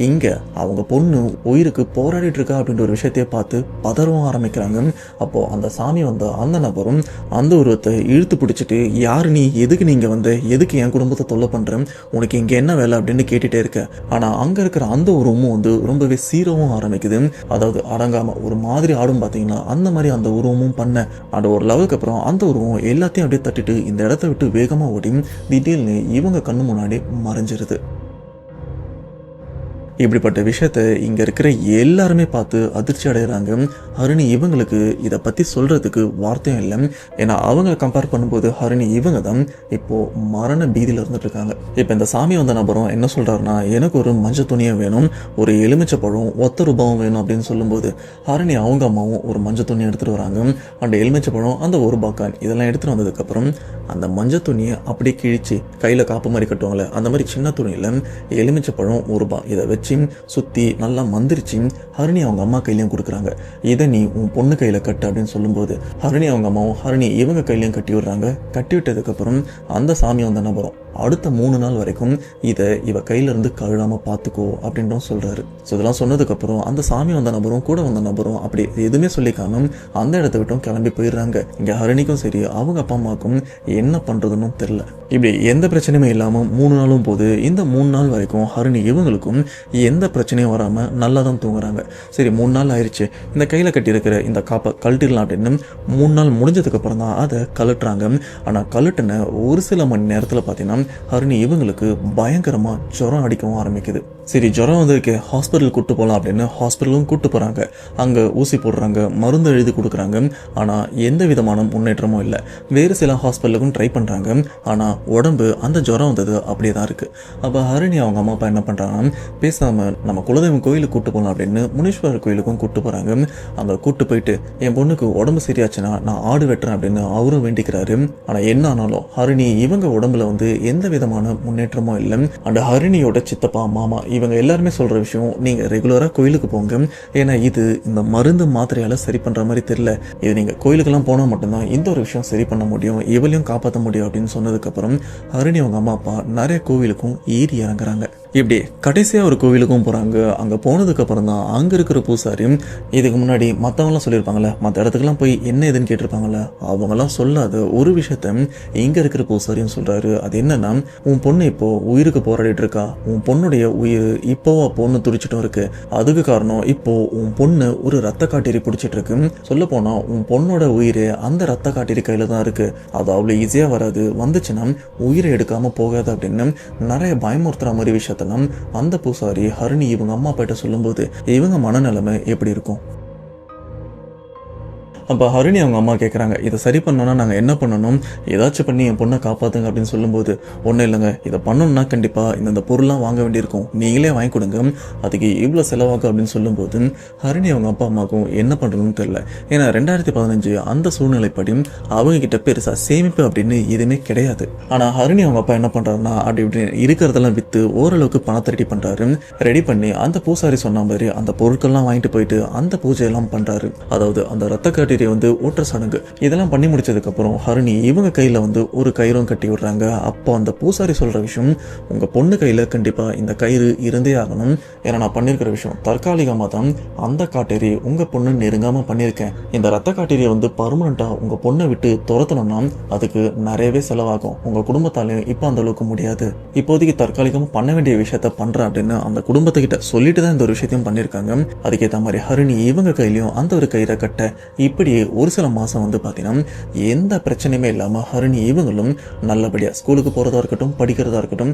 இங்கே அவங்க பொண்ணு உயிருக்கு போராடிட்டு இருக்கா அப்படின்ற ஒரு விஷயத்தையே பார்த்து பதறவும் ஆரம்பிக்கிறாங்க. அப்போது அந்த சாமி வந்த அந்த நபரும் அந்த உருவத்தை இழுத்து பிடிச்சிட்டு, யார் நீ, எதுக்கு நீங்கள் வந்து, எதுக்கு என் குடும்பத்தை தொல்லை பண்ணுறேன், உனக்கு இங்கே என்ன வேலை அப்படின்னு கேட்டுகிட்டே இருக்க. ஆனால் அங்கே இருக்கிற அந்த உருவமும் வந்து ரொம்பவே சீரவும் ஆரம்பிக்குது. அதாவது அடங்காமல் ஒரு மாதிரி ஆடும் பார்த்தீங்கன்னா அந்த மாதிரி அந்த உருவமும் பண்ண அது ஒரு லெவலுக்கு அப்புறம் அந்த உருவம் எல்லாத்தையும் அப்படியே தட்டிட்டு இந்த இடத்த விட்டு வேகமாக ஓடி திடீர்னு இவங்க கண்ணு முன்னாடி மறைஞ்சிருது. இப்படிப்பட்ட விஷயத்த இங்கே இருக்கிற எல்லாருமே பார்த்து அதிர்ச்சி அடைகிறாங்க. ஹரிணி இவங்களுக்கு இதை பற்றி சொல்கிறதுக்கு வார்த்தையும் இல்லை. ஏன்னா அவங்கள கம்பேர் பண்ணும்போது ஹரிணி இவங்க தான் இப்போது மரண பீதியில் இருந்துட்டு இருக்காங்க. இப்போ இந்த சாமி வந்த நபரும் என்ன சொல்கிறாருன்னா, எனக்கு ஒரு மஞ்சள் துணியும் வேணும், ஒரு எலுமிச்சை பழம் ஒத்த ரூபாவும் வேணும் அப்படின்னு சொல்லும்போது ஹரிணி அவங்க அம்மாவும் ஒரு மஞ்சள் துணி எடுத்துகிட்டு வராங்க. அந்த எலுமிச்சை பழம், அந்த ஒரு பாக்கான் இதெல்லாம் எடுத்துகிட்டு வந்ததுக்கப்புறம் அந்த மஞ்சள் துணியை அப்படியே கிழிச்சு கையில் காப்பு மாதிரி கட்டுவாங்களே அந்த மாதிரி சின்ன துணியில் எலுமிச்சை பழம் ஒரு ரூபா இதை வச்சு சுற்றி நல்லா மந்திரிச்சு ஹரிணி அவங்க அம்மா கையிலையும் கொடுக்குறாங்க. இதை நீ உன் பொண்ணு கையில் கட்டு அப்படின்னு சொல்லும்போது ஹரிணி அவங்க அம்மாவும் ஹரிணி இவங்க கையிலையும் கட்டி விடுறாங்க. கட்டி விட்டதுக்கப்புறம் அந்த சாமி வந்த நபரும் அடுத்த 3 நாள் வரைக்கும் இதை இவ கையிலேருந்து கழுடாமல் பார்த்துக்கோ அப்படின்னும் சொல்கிறாரு. ஸோ இதெல்லாம் சொன்னதுக்கப்புறம் அந்த சாமி வந்த நபரும் கூட வந்த நபரும் அப்படி எதுவுமே சொல்லிக்காம அந்த இடத்த விட்டும் கிளம்பி போயிடுறாங்க. இங்கே ஹரிணிக்கும் சரி அவங்க அப்பா அம்மாவுக்கும் என்ன பண்ணுறதுன்னு தெரில. இப்படி எந்த பிரச்சனையுமே இல்லாமல் 3 நாளும் போது இந்த 3 நாள் வரைக்கும் ஹரிணி இவங்களுக்கும் எந்த பிரச்சனையும் வராமல் நல்லா தான் தூங்குறாங்க. சரி 3 நாள் ஆயிடுச்சு, இந்த கையில் கட்டியிருக்கிற இந்த காப்பை கழட்டிடலாம் அப்படின்னு 3 நாள் முடிஞ்சதுக்கப்புறம் தான் அதை கழட்டுறாங்க. ஆனால் கழட்டின ஒரு சில மணி நேரத்தில் பார்த்தீங்கன்னா ஹரிணி இவங்களுக்கு பயங்கரமாக ஜுரம் அடிக்கவும் ஆரம்பிக்குது. சரி ஜுரம் வந்திருக்கு, ஹாஸ்பிட்டல் கூப்பிட்டு போகலாம் அப்படின்னு ஹாஸ்பிட்டலும் கூப்பிட்டு போகிறாங்க. அங்கே ஊசி போடுறாங்க, மருந்து எழுதி கொடுக்குறாங்க. ஆனால் எந்த விதமான முன்னேற்றமும் இல்லை. வேறு சில ஹாஸ்பிட்டலுக்கும் ட்ரை பண்ணுறாங்க. ஆனால் உடம்பு அந்த ஜுரம் வந்தது அப்படியே தான் இருக்குது. அப்போ ஹரிணி அவங்க அம்மா அப்பா என்ன பண்ணுறாங்கன்னா, பேசாமல் நம்ம குலதெய்வம் கோயிலுக்கு கூப்பிட்டு போகலாம் அப்படின்னு முனீஸ்வரர் கோயிலுக்கும் கூப்பிட்டு போகிறாங்க. அங்கே கூப்பிட்டு போயிட்டு என் பொண்ணுக்கு உடம்பு சரியாச்சுன்னா நான் ஆடு வெட்டுறேன் அப்படின்னு அவரும் வேண்டிக்கிறாரு. ஆனால் என்ன ஆனாலும் ஹரிணி இவங்க உடம்புல வந்து எந்த விதமான முன்னேற்றமும் இல்லை. அந்த ஹரிணியோட சித்தப்பா மாமா இவங்க எல்லாருமே சொல்ற விஷயம், நீங்க ரெகுலரா கோயிலுக்கு போங்க, ஏன்னா இது இந்த மருந்து மாத்திரையால சரி பண்ற மாதிரி தெரியல, இது நீங்க கோயிலுக்கெல்லாம் போனா மட்டும்தான் இந்த ஒரு விஷயம் சரி பண்ண முடியும், இவளையும் காப்பாற்ற முடியும் அப்படின்னு சொன்னதுக்கு அப்புறம் ஹரிணி அவங்க அம்மா அப்பா நிறைய கோவிலுக்கும் ஏறி இறங்குறாங்க. இப்படி கடைசியா ஒரு கோவிலுக்கும் போறாங்க. அங்க போனதுக்கு அப்புறம் தான் அங்க இருக்கிற பூசாரி, இதுக்கு முன்னாடி மற்றவங்களாம் சொல்லியிருப்பாங்கல்ல, மற்ற இடத்துக்குலாம் போய் என்ன ஏதுன்னு கேட்டிருப்பாங்கல்ல, அவங்கெல்லாம் சொல்லாத ஒரு விஷயத்த இங்க இருக்கிற பூசாரியும் சொல்றாரு. அது என்னன்னா, உன் பொண்ணு இப்போ உயிருக்கு போராடிட்டு இருக்கா, உன் பொண்ணுடைய உயிர் இப்போவா பொண்ணு துடிச்சிட்டும் இருக்கு, அதுக்கு காரணம் இப்போ உன் பொண்ணு ஒரு ரத்த காட்டேரி பிடிச்சிட்டு இருக்கு, சொல்ல போனா உன் பொண்ணோட உயிர் அந்த ரத்த காட்டேரி கையில தான் இருக்கு, அது அவ்வளோ ஈஸியா வராது, வந்துச்சுன்னா உயிரை எடுக்காம போகாது அப்படின்னு நிறைய பயமுறுத்துற மாதிரி விஷயத்தெல்லாம் அந்த பூசாரி ஹரிணி இவங்க அம்மா அப்பாட்ட சொல்லும்போது இவங்க மனநிலைமை எப்படி இருக்கும்? அப்போ ஹரிணி அவங்க அம்மா கேட்குறாங்க, இதை சரி பண்ணோன்னா நாங்கள் என்ன பண்ணணும், ஏதாச்சும் பண்ணி என் பொண்ணை காப்பாற்றுங்க அப்படின்னு சொல்லும்போது, ஒன்றும் இல்லைங்க, இதை பண்ணணும்னா கண்டிப்பாக இந்த பொருள்லாம் வாங்க வேண்டியிருக்கும், நீங்களே வாங்கி கொடுங்க, அதுக்கு இவ்வளோ செலவாகும் அப்படின்னு சொல்லும்போது ஹரிணி அவங்க அப்பா அம்மாவுக்கும் என்ன பண்ணுறதுன்னு தெரியல. ஏன்னா 2015 அந்த சூழ்நிலைப்படி அவங்க கிட்ட பெருசாக சேமிப்பு அப்படின்னு எதுவுமே கிடையாது. ஆனால் ஹரிணி அவங்க அப்பா என்ன பண்ணுறாருன்னா, அப்படி இப்படி இருக்கிறதெல்லாம் விற்று ஓரளவுக்கு பணத்தை ரெடி பண்ணுறாரு. ரெடி பண்ணி அந்த பூசாரி சொன்ன மாதிரி அந்த பொருட்கள்லாம் வாங்கிட்டு போயிட்டு அந்த பூஜையெல்லாம் பண்ணுறாரு. அதாவது அந்த ரத்த காட்டி வந்து ஊற்ற சடங்கு இதெல்லாம் பண்ணி முடிச்சதுக்கு அப்புறம் ஹரிணி இவங்க கையில வந்து ஒரு கயிறும் கட்டி விடுறாங்க. அப்போ அந்த பூசாரி சொல்ற விஷயம், உங்க பொண்ணு கையில கண்டிப்பா இந்த கயிறு இருந்தே ஆகணும், ஏன்னா நான் பண்ணிருக்கிற விஷயம் தற்காலிகமா தான் அந்த காட்டேரி உங்க பொண்ணு நெருங்காம பண்ணியிருக்கேன், இந்த ரத்த காட்டேரியை வந்து பர்மனண்டா உங்க பொண்ணை விட்டு துரத்தணும்னா அதுக்கு நிறையவே செலவாகும், உங்க குடும்பத்தாலையும் இப்போ அந்த அளவுக்கு முடியாது, இப்போதைக்கு தற்காலிகமா பண்ண வேண்டிய விஷயத்த பண்றேன் அப்படின்னு அந்த குடும்பத்துக்கிட்ட சொல்லிட்டு தான் இந்த ஒரு விஷயத்தையும் பண்ணியிருக்காங்க. அதுக்கேற்ற மாதிரி ஹரிணி இவங்க கையிலையும் அந்த ஒரு கயிறை கட்ட இப்படி இப்படியே ஒரு சில மாதம் வந்து பார்த்தீங்கன்னா எந்த பிரச்சனையுமே இல்லாமல் ஹரிணி இவங்களும் நல்லபடியாக ஸ்கூலுக்கு போகிறதா இருக்கட்டும், படிக்கிறதா இருக்கட்டும்,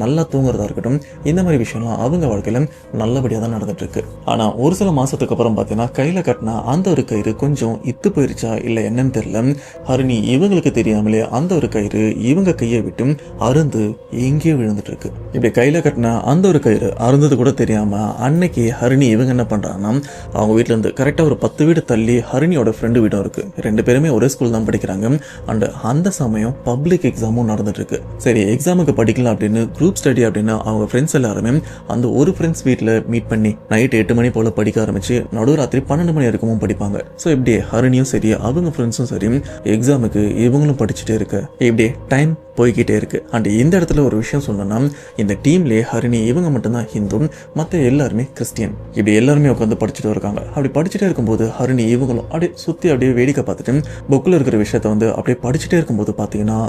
நல்லா தூங்குறதா இருக்கட்டும், இந்த மாதிரி விஷயம்லாம் அவங்க வாழ்க்கையில் நல்லபடியாக தான் நடந்துட்டுருக்கு. ஆனால் ஒரு சில மாதத்துக்கு அப்புறம் பார்த்தீங்கன்னா கையில் கட்டினா அந்த ஒரு கயிறு கொஞ்சம் இத்து போயிருச்சா இல்லை என்னன்னு தெரியல, ஹரிணி இவங்களுக்கு தெரியாமலே அந்த ஒரு கயிறு இவங்க கையை விட்டு அருந்து எங்கேயோ விழுந்துட்டு இருக்கு. இப்படி கையில் கட்டின அந்த ஒரு கயிறு அருந்தது கூட தெரியாமல் அன்னைக்கு ஹரிணி இவங்க என்ன பண்ணுறாங்கன்னா அவங்க வீட்டிலேருந்து கரெக்டாக ஒரு 10 வீடு தள்ளி ஹரிணியோட ஃப்ரெண்டு வீடும் இருக்குது. 2 பேருமே ஒரே ஸ்கூல் தான் படிக்கிறாங்க. அண்ட் அந்த சமயம் பப்ளிக் எக்ஸாமும் நடந்துட்டு இருக்கு. சரி, எக்ஸாமுக்கு படிக்கலாம் அப்படின்னு குரூப் ஸ்டடி அப்படின்னு அவங்க ஃப்ரெண்ட்ஸ் எல்லாருமே அந்த ஒரு ஃப்ரெண்ட்ஸ் வீட்டில் மீட் பண்ணி நைட் 8 மணி போல் படிக்க ஆரம்பிச்சு நடுராத்திரி 12 மணி வரைக்கும் படிப்பாங்க. ஸோ இப்படியே ஹரிணியும் சரி அவங்க ஃப்ரெண்ட்ஸும் சரி எக்ஸாமுக்கு இவங்களும் படிச்சுட்டே இருக்கு. இப்படியே டைம் போய்கிட்டே இருக்கு. அண்ட் இந்த இடத்துல ஒரு விஷயம் சொல்லணும்னா இந்த டீம்லேயே ஹரிணி இவங்க மட்டும்தான் ஹிந்து, மற்ற எல்லாருமே கிறிஸ்டியன். இப்படி எல்லாருமே உட்காந்து படிச்சுட்டு இருக்காங்க. அப்படி படிச்சுட்டே இருக்கும்போது ஹரிணி இவங்களும் அப்படியே சுற்றி அப்படியே வேடிக்கை பார்த்துட்டு புக்கில் இருக்கிற விஷயத்த வந்து அப்படியே படிச்சுட்டே இருக்கும்போது பார்த்தீங்கன்னா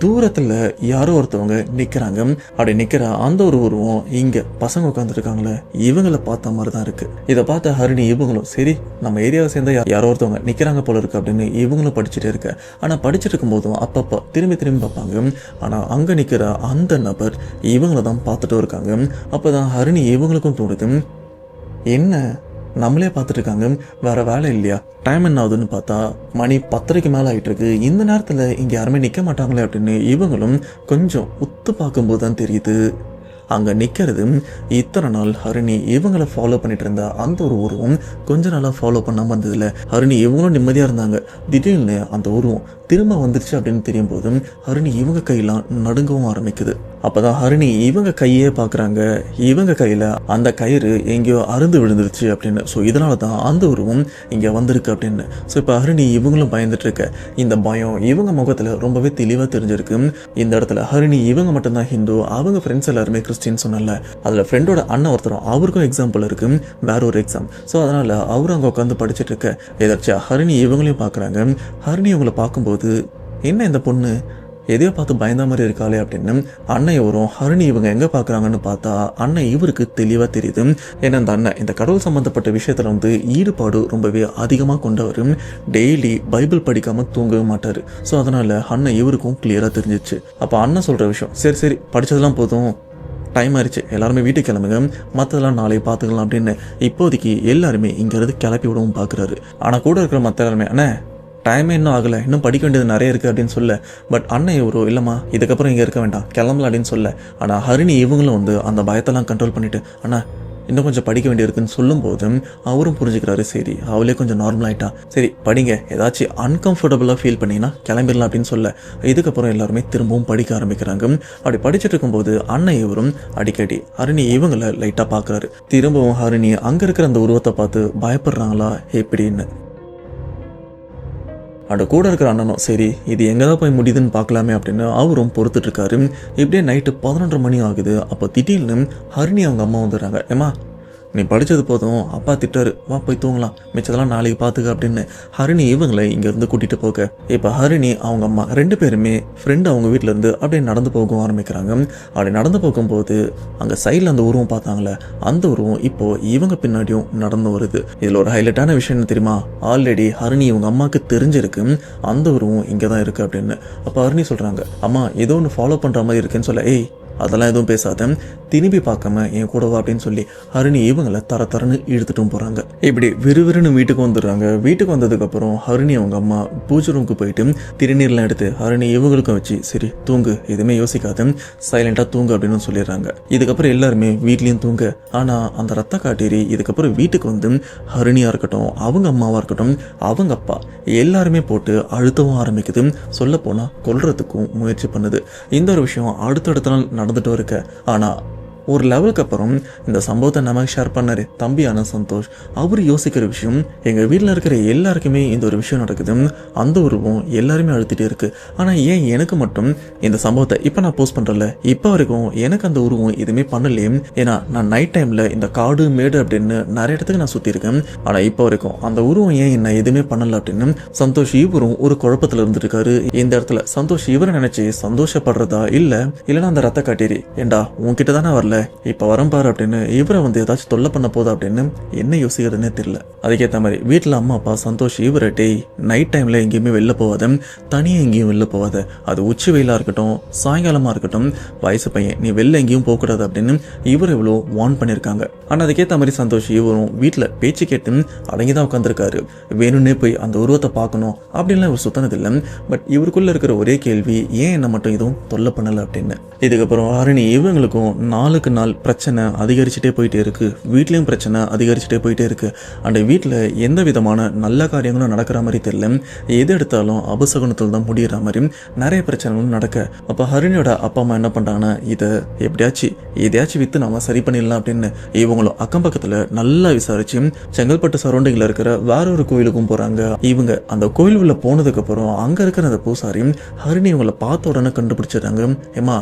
தூரத்தில் யாரோ ஒருத்தவங்க நிற்கிறாங்க. அப்படி நிற்கிற அந்த ஒரு உருவம் இங்கே பசங்க உட்காந்துருக்காங்களே இவங்களை பார்த்த மாதிரி தான் இருக்குது. இதை பார்த்த ஹரிணி இவங்களும் சரி நம்ம ஏரியாவை சேர்ந்த யாரோ ஒருத்தவங்க நிற்கிறாங்க போல இருக்கு அப்படின்னு இவங்களும் படிச்சுட்டே இருக்க. ஆனால் படிச்சுட்டு இருக்கும்போதும் அப்பப்போ திரும்பி பார்ப்பாங்க. ஆனால் அங்கே நிற்கிற அந்த நபர் இவங்களை தான் பார்த்துட்டும் இருக்காங்க. அப்போ தான் ஹரிணி இவங்களுக்கும் தோணுது, என்ன நம்மளே பார்த்துட்டு இருக்காங்க, வேற வேலை இல்லையா, டைம் என்ன ஆகுதுன்னு பார்த்தா மணி 10:30 மேலே ஆகிட்டு இருக்கு, இந்த நேரத்தில் இங்கே யாருமே நிற்க மாட்டாங்களே அப்படின்னு இவங்களும் கொஞ்சம் உத்து பார்க்கும்போது தான் தெரியுது அங்கே நிற்கிறது இத்தனை நாள் ஹரிணி இவங்களை ஃபாலோ பண்ணிட்டு இருந்த அந்த ஒரு உருவம் கொஞ்ச நாளாக ஃபாலோ பண்ணாமல் இருந்ததில்ல. ஹரிணி இவங்களும் நிம்மதியாக இருந்தாங்க. திடீர்னு அந்த உருவம் திரும்ப வந்துருச்சு அப்படின்னு தெரியும் போதும் ஹரிணி இவங்க கையெல்லாம் நடுங்கவும் ஆரம்பிக்குது. அப்போதான் ஹரிணி இவங்க கையே பார்க்குறாங்க, இவங்க கையில் அந்த கயிறு எங்கேயோ அருந்து விழுந்துருச்சு அப்படின்னு. ஸோ இதனால தான் அந்த உருவம் இங்கே வந்திருக்கு அப்படின்னு. ஸோ இப்போ ஹரிணி இவங்களும் பயந்துட்டு இருக்க. இந்த பயம் இவங்க முகத்தில் ரொம்பவே தெளிவாக தெரிஞ்சிருக்கு. இந்த இடத்துல ஹரிணி இவங்க மட்டும்தான் ஹிந்து, அவங்க ஃப்ரெண்ட்ஸ் எல்லாருமே கிறிஸ்டின் சொன்னல. அதில் ஃப்ரெண்டோட அண்ணன் ஒருத்தரும் அவருக்கும் எக்ஸாம்பிள் இருக்கு, வேற ஒரு எக்ஸாம். ஸோ அதனால் அவரும் அங்கே உட்காந்து படிச்சுட்டு இருக்க. எதாச்சா ஹரிணி இவங்களையும் பார்க்குறாங்க. ஹரிணி இவங்களை பார்க்கும்போது என்ன இந்த பொண்ணு எதையோ பார்த்து பயந்த மாதிரி இருக்காளே அப்படின்னு அண்ணன் வரும். ஹரிணி இவங்க எங்கே பார்க்குறாங்கன்னு பார்த்தா அண்ணன் இவருக்கு தெளிவாக தெரியுது. ஏன்னா அந்த அண்ணன் இந்த கடவுள் சம்மந்தப்பட்ட விஷயத்தில் வந்து ஈடுபாடு ரொம்பவே அதிகமாக கொண்டவர். டெய்லி பைபிள் படிக்காமல் தூங்கவே மாட்டார். ஸோ அதனால் அண்ணன் இவருக்கும் கிளியராக தெரிஞ்சிச்சு. அப்போ அண்ணன் சொல்கிற விஷயம் சரி படித்ததெல்லாம் போதும், டைம் ஆயிடுச்சு, எல்லாருமே வீட்டுக்கு கிளம்புங்க, மற்றதெல்லாம் நாளைக்கு பார்த்துக்கலாம் அப்படின்னு இப்போதைக்கு எல்லாருமே இங்கேருந்து கிளப்பி விடவும் பார்க்குறாரு. ஆனால் கூட இருக்கிற மற்ற எல்லாருமே அண்ணே டைமே இன்னும் ஆகலை, இன்னும் படிக்க வேண்டியது நிறைய இருக்குது அப்படின்னு சொல்ல. பட் அண்ணன் இவரோ இல்லைம்மா இதுக்கப்புறம் இங்கே இருக்க வேண்டாம் கிளம்பலாம் அப்படின்னு சொல்ல. ஆனால் ஹரிணி இவங்களும் வந்து அந்த பயத்தெல்லாம் கண்ட்ரோல் பண்ணிட்டு அண்ணா இன்னும் கொஞ்சம் படிக்க வேண்டியிருக்குன்னு சொல்லும் போதும் அவரும் புரிஞ்சுக்கிறாரு. சரி அவளே கொஞ்சம் நார்மல் ஆகிட்டா, சரி படிங்க, ஏதாச்சும் அன்கம்ஃபர்டபுளாக ஃபீல் பண்ணிங்கன்னா கிளம்பிடலாம் அப்படின்னு சொல்ல. இதுக்கப்புறம் எல்லாருமே திரும்பவும் படிக்க ஆரம்பிக்கிறாங்க. அப்படி படிச்சுட்டு இருக்கும்போது அண்ணன் இவரும் அடிக்கடி ஹரிணி இவங்களை லைட்டாக பார்க்குறாரு. திரும்பவும் ஹரிணி அங்கே இருக்கிற அந்த உருவத்தை பார்த்து பயப்படுறாங்களா எப்படின்னு. அவட கூட இருக்கிற அண்ணனும் சரி இது எங்கே தான் போய் முடியுதுன்னு பார்க்கலாமே அப்படின்னு அவரும் பொறுத்துட்டு இருக்காரு. இப்படியே நைட்டு 11:30 மணி ஆகுது. அப்போ திடீர்னு ஹரிணி அவங்க அம்மா வந்துடுறாங்க. ஏமா நீ படித்தது போதும், அப்பா திட்டாரு, வா போய் தூங்கலாம், மிச்சதெல்லாம் நாளைக்கு பார்த்துக்க அப்படின்னு ஹரிணி இவங்களை இங்கேருந்து கூட்டிகிட்டு போக. இப்போ ஹரிணி அவங்க அம்மா 2 பேருமே ஃப்ரெண்டு அவங்க வீட்டிலேருந்து அப்படியே நடந்து போக ஆரம்பிக்கிறாங்க. அப்படி நடந்து போகும்போது அங்கே சைடில் அந்த உருவம் பார்த்தாங்களே அந்த உருவம் இப்போது இவங்க பின்னாடியும் நடந்து வருது. இதில் ஒரு ஹைலைட்டான விஷயம் என்ன தெரியுமா, ஆல்ரெடி ஹரிணி இவங்க அம்மாவுக்கு தெரிஞ்சிருக்கு அந்த உருவம் இங்கே தான் இருக்குது அப்படின்னு. அப்போ ஹரிணி சொல்கிறாங்க அம்மா ஏதோ ஒன்று ஃபாலோ பண்ணுற மாதிரி இருக்குன்னு சொல்ல, ஏய் அதெல்லாம் எதுவும் பேசாத, திரும்பி பார்க்காம என் கூடவா அப்படின்னு சொல்லி ஹரிணி இவங்களை தரன்னு இழுத்துட்டும் போகிறாங்க. இப்படி விறுவிறுன்னு வீட்டுக்கு வந்துடுறாங்க. வீட்டுக்கு வந்ததுக்கப்புறம் ஹரிணி அவங்க அம்மா பூஜை ரூமுக்கு போயிட்டு திருநீர்லாம் எடுத்து ஹரிணி இவங்களுக்கும் வச்சு சரி தூங்கு, எதுவுமே யோசிக்காத, சைலண்டாக தூங்கு அப்படின்னு சொல்லிடுறாங்க. இதுக்கப்புறம் எல்லாருமே வீட்லேயும் தூங்க. ஆனால் அந்த ரத்த காட்டேரி இதுக்கப்புறம் வீட்டுக்கு வந்து ஹரிணியாக இருக்கட்டும், அவங்க அம்மாவாக இருக்கட்டும், அவங்க அப்பா எல்லாருமே போட்டு அழுத்தவும் ஆரம்பிக்குது. சொல்லப்போனால் கொல்றதுக்கும் முயற்சி பண்ணுது. இந்த ஒரு விஷயம் அடுத்தடுத்த நாள் நடந்துட்டும் இருக்க. ஆனால் ஒரு லெவலுக்கு அப்புறம் இந்த சம்பவத்தை நமக்கு ஷேர் பண்ணாரு தம்பியான சந்தோஷ். அவர் யோசிக்கிற விஷயம் எங்கள் வீட்டில் இருக்கிற எல்லாருக்குமே இந்த ஒரு விஷயம் நடக்குது, அந்த உருவம் எல்லாருமே அழுத்திட்டே இருக்கு. ஆனால் ஏன் எனக்கு மட்டும் இந்த சம்பவத்தை இப்போ நான் போஸ்ட் பண்ணுறல, இப்போ வரைக்கும் எனக்கு அந்த உருவம் எதுவுமே பண்ணலையே. ஏன்னா நான் நைட் டைமில் இந்த காடு மேடு அப்படின்னு நிறைய இடத்துக்கு நான் சுற்றிருக்கேன். ஆனால் இப்போ வரைக்கும் அந்த உருவம் ஏன் என்ன எதுவுமே பண்ணலை அப்படின்னு சந்தோஷ் இவரும் ஒரு குழப்பத்தில் இருந்துட்டு இருக்காரு. இந்த இடத்துல சந்தோஷ் இவரை நினைச்சு சந்தோஷப்படுறதா இல்லைன்னா அந்த ரத்த காட்டேரி ஏண்டா உன்கிட்ட தானே வரல, சொன்னல இப்ப வரம்பாரு அப்படின்னு இவரை வந்து ஏதாச்சும் தொல்லை பண்ண போதா அப்படின்னு என்ன யோசிக்கிறதுனே தெரியல. அதுக்கேற்ற மாதிரி வீட்டுல அம்மா அப்பா சந்தோஷ் இவரை டேய் நைட் டைம்ல எங்கேயுமே வெளில போவாத, தனியா எங்கேயும் வெளில போவாத, அது உச்சி வெயிலா இருக்கட்டும் சாயங்காலமா இருக்கட்டும், வயசு பையன் நீ வெளில எங்கேயும் போக கூடாது அப்படின்னு இவர் இவ்வளோ வார்ன் பண்ணிருக்காங்க. ஆனா அதுக்கேற்ற மாதிரி சந்தோஷ் இவரும் வீட்டுல பேச்சு கேட்டு அடங்கிதான் உட்காந்துருக்காரு. வேணும்னே போய் அந்த உருவத்தை பார்க்கணும் அப்படின்லாம் இவர் சுத்தனதில்லை. பட் இவருக்குள்ள இருக்கிற ஒரே கேள்வி ஏன் என்ன மட்டும் எதுவும் தொல்லை பண்ணல அப்படின்னு. இதுக்கப்புறம் ஹரிணி இவங்களுக்கும் நாளுக்கு நாள் பிரச்சனை அதிகரிச்சுட்டே போயிட்டே இருக்கு. வீட்லயும் பிரச்சனை அதிகரிச்சுட்டே போயிட்டே இருக்கு. அந்த வீட்டில் எந்த விதமான நல்ல காரியங்களும் நடக்கிற மாதிரி தெரியல. எது எடுத்தாலும் அபசகுணத்தில் தான் முடிகிற மாதிரி நிறைய பிரச்சனைகளும் நடக்க. அப்போ ஹரிணியோட அப்பா அம்மா என்ன பண்றாங்கன்னா இதை எதையாச்சும் வித்து நாம சரி பண்ணிடலாம் அப்படின்னு இவங்களும் அக்கம் பக்கத்துல நல்லா விசாரிச்சு செங்கல்பட்டு சரௌண்டிங்ல இருக்கிற வேற ஒரு கோயிலுக்கும் போறாங்க. இவங்க அந்த கோயில் உள்ள போனதுக்கு அப்புறம் அங்க இருக்கிற அந்த பூசாரி ஹரிணி இவங்களை பார்த்த உடனே கண்டுபிடிச்சிடுறாங்க. ஏமா